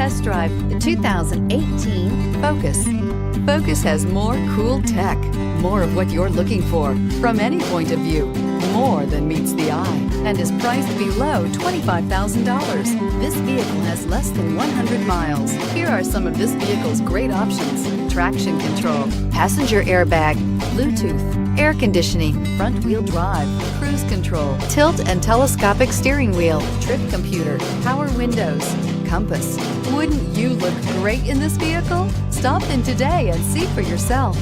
test drive the 2018 Focus. Focus has more cool tech, more of what you're looking for from any point of view, more than meets the eye, and is priced below $25,000. This vehicle has less than 100 miles. Here are some of this vehicle's great options: traction control, passenger airbag, Bluetooth, air conditioning, front wheel drive, cruise control, tilt and telescopic steering wheel, trip computer, power windows, compass. Wouldn't you look great in this vehicle? Stop in today and see for yourself.